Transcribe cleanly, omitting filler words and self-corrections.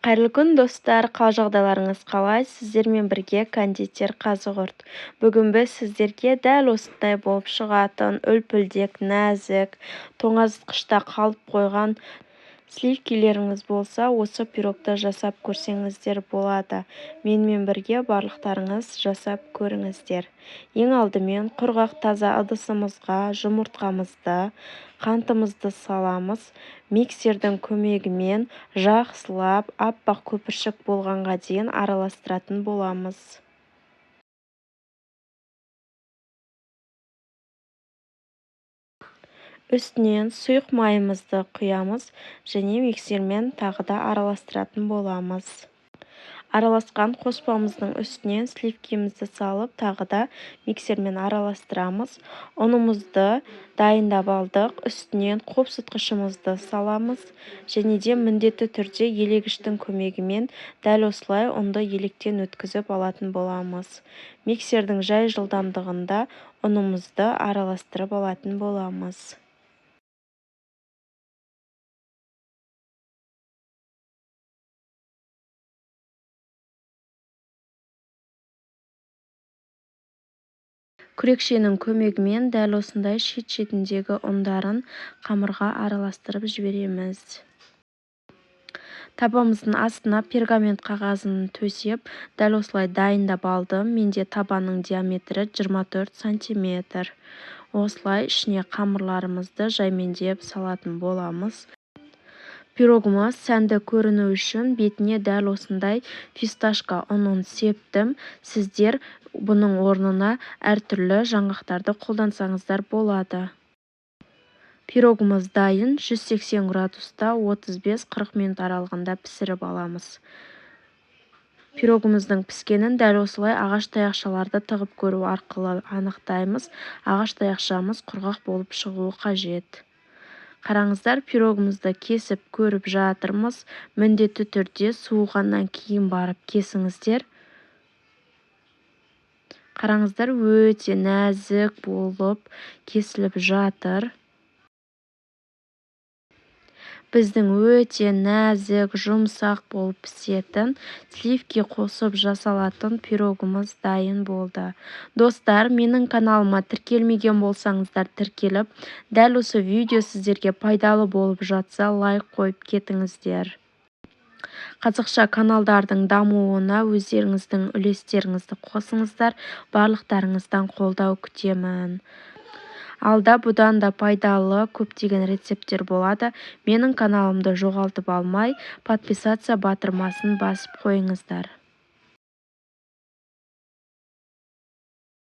Қайырлы күн достар, қал жағдайларыңыз қалай? Сіздермен бірге кондитер Қазығұрт. Бүгін біз сіздерге дәл осындай болып шығатын үлпілдек, нәзік, тоңазытқышта қалып қойған сливкилеріңіз болса, осы пирогты жасап көрсеңіздер болады. Менімен бірге барлықтарыңыз жасап көріңіздер. Ең алдымен құрғақ таза ыдысымызға жұмыртқамызды, қантымызды саламыз. Миксердің көмегімен жақсылап аппақ көпіршік болғанға дейін араластыратын боламыз. Үстінен сұйық майымызды құямыз және миксермен тағы да араластыратын боламыз. Араласқан қоспамыздың үстінен сливкимізді салып, тағы да миксермен араластырамыз. Ұнымызды дайындап алдық. Үстінен қопсытқышымызды саламыз. Және де міндетті түрде елегіштің көмегімен дәл осылай ұнды електен өткізіп алатын боламыз. Миксердің жай жылдамдығында ұнымызды араластырып алатын боламыз. Күрекшенің көмегімен дәл осындай шет-шетіндегі ұндарын қамырға араластырып жібереміз. Табамыздың астына пергамент қағазын төсеп, дәл осылай дайындап алдым. Менде табанның диаметрі 24 см. Осылай ішіне қамырларымызды жаймендеп салатын боламыз. Пирогымыз сәнді көріну үшін бетіне дәл осындай фисташка ұнын септім. Сіздер бұның орнына әртүрлі жаңғақтарды қолдансаңыздар болады. Пирогымыз дайын. 180 градуста 35-40 минут аралығында пісіріп аламыз. Пирогымыздың піскенін дәл осылай ағаш таяқшаларды тығып көру арқылы анықтаймыз. Ағаш таяқшамыз құрғақ болып шығуы қажет. Қараңыздар, пирогымызды кесіп көріп жатырмыз. Міндетті түрде суығаннан кейін барып кесіңіздер. Қараңыздар, өте нәзік болып кесіліп жатыр. Біздің өте нәзік, жұмсақ болып пісетін, сливки қосып жасалатын пирогымыз дайын болды. Достар, менің каналыма тіркелмеген болсаңыздар тіркеліп, дәл осы видео сіздерге пайдалы болып жатса, лайк қойып кетіңіздер. Қазақша каналдардың дамуына өздеріңіздің үлестеріңізді қосыңыздар. Барлықтарыңыздан қолдау күтемін. Алда бұдан да пайдалы көптеген рецепттер болады. Менің каналымды жоғалтып алмай, подписаться батырмасын басып қойыңыздар.